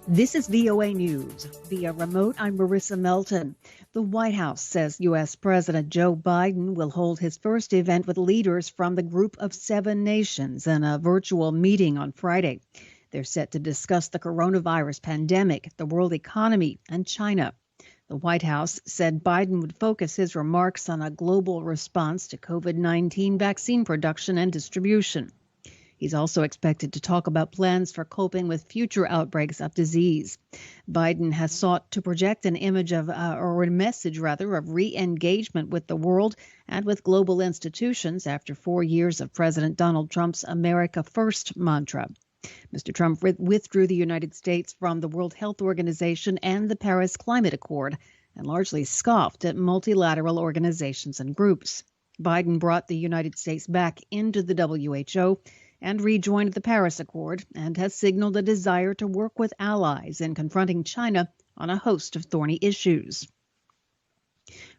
This is VOA News. Via remote, I'm Marissa Melton. The White House says U.S. President Joe Biden will hold his first event with leaders from the Group of Seven Nations in a virtual meeting on Friday. They're set to discuss the coronavirus pandemic, the world economy, and China. The White House said Biden would focus his remarks on a global response to COVID-19 vaccine production and distribution. He's also expected to talk about plans for coping with future outbreaks of disease. Biden has sought to project an image of, or a message rather, of re-engagement with the world and with global institutions after 4 years of President Donald Trump's America First mantra. Mr. Trump withdrew the United States from the World Health Organization and the Paris Climate Accord and largely scoffed at multilateral organizations and groups. Biden brought the United States back into the WHO and rejoined the Paris Accord and has signaled a desire to work with allies in confronting China on a host of thorny issues.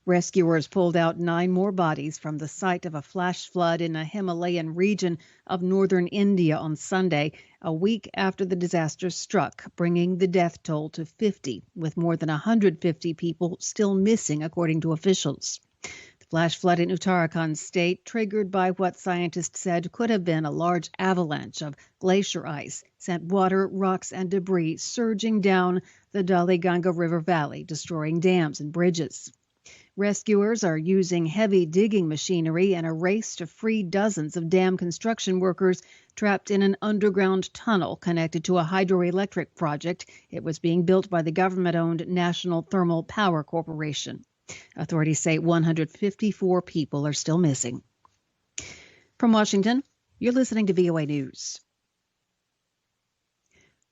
Rescuers pulled out 9 more bodies from the site of a flash flood in a Himalayan region of northern India on Sunday, a week after the disaster struck, bringing the death toll to 50, with more than 150 people still missing, according to officials. Flash flood in Uttarakhand state, triggered by what scientists said could have been a large avalanche of glacier ice, sent water, rocks, and debris surging down the Dhauliganga River Valley, destroying dams and bridges. Rescuers are using heavy digging machinery in a race to free dozens of dam construction workers trapped in an underground tunnel connected to a hydroelectric project. It was being built by the government-owned National Thermal Power Corporation. Authorities say 154 people are still missing. From Washington, you're listening to VOA News.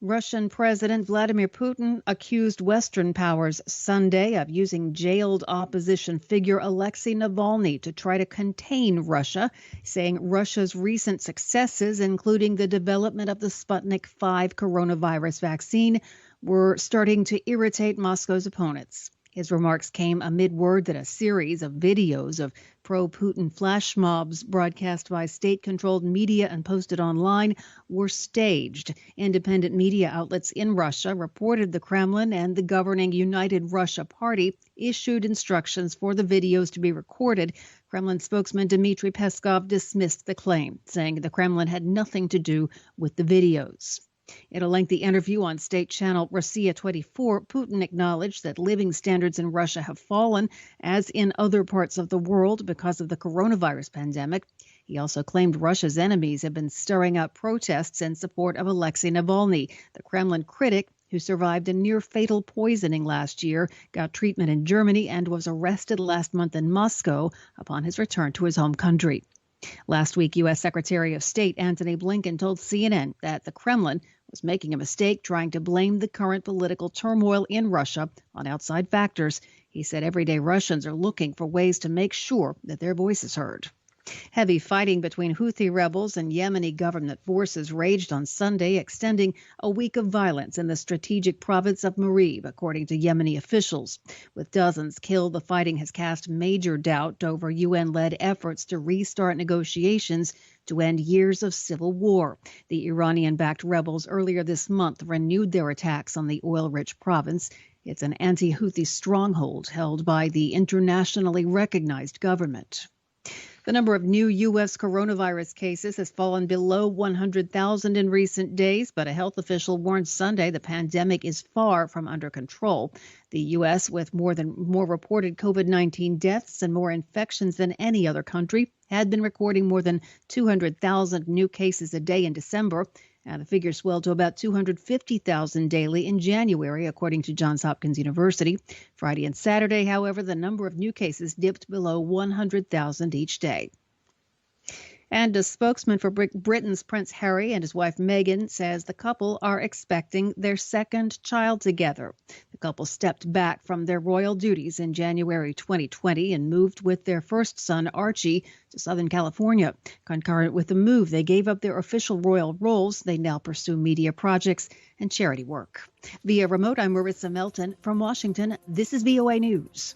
Russian President Vladimir Putin accused Western powers Sunday of using jailed opposition figure Alexei Navalny to try to contain Russia, saying Russia's recent successes, including the development of the Sputnik V coronavirus vaccine, were starting to irritate Moscow's opponents. His remarks came amid word that a series of videos of pro-Putin flash mobs broadcast by state-controlled media and posted online were staged. Independent media outlets in Russia reported the Kremlin and the governing United Russia Party issued instructions for the videos to be recorded. Kremlin spokesman Dmitry Peskov dismissed the claim, saying the Kremlin had nothing to do with the videos. In a lengthy interview on state channel Rossiya 24, Putin acknowledged that living standards in Russia have fallen, as in other parts of the world, because of the coronavirus pandemic. He also claimed Russia's enemies have been stirring up protests in support of Alexei Navalny, the Kremlin critic who survived a near-fatal poisoning last year, got treatment in Germany, and was arrested last month in Moscow upon his return to his home country. Last week, U.S. Secretary of State Antony Blinken told CNN that the Kremlin was making a mistake trying to blame the current political turmoil in Russia on outside factors. He said everyday Russians are looking for ways to make sure that their voice is heard. Heavy fighting between Houthi rebels and Yemeni government forces raged on Sunday, extending a week of violence in the strategic province of Marib, according to Yemeni officials. With dozens killed, the fighting has cast major doubt over UN-led efforts to restart negotiations to end years of civil war. The Iranian-backed rebels earlier this month renewed their attacks on the oil-rich province. It's an anti-Houthi stronghold held by the internationally recognized government. The number of new U.S. coronavirus cases has fallen below 100,000 in recent days, but a health official warned Sunday the pandemic is far from under control. The U.S., with more reported COVID-19 deaths and more infections than any other country, had been recording more than 200,000 new cases a day in December. And the figure swelled to about 250,000 daily in January, according to Johns Hopkins University. Friday and Saturday, however, the number of new cases dipped below 100,000 each day. And a spokesman for Britain's Prince Harry and his wife Meghan says the couple are expecting their second child together. The couple stepped back from their royal duties in January 2020 and moved with their first son, Archie, to Southern California. Concurrent with the move, they gave up their official royal roles. They now pursue media projects and charity work. Via remote, I'm Marissa Melton. From Washington, this is VOA News.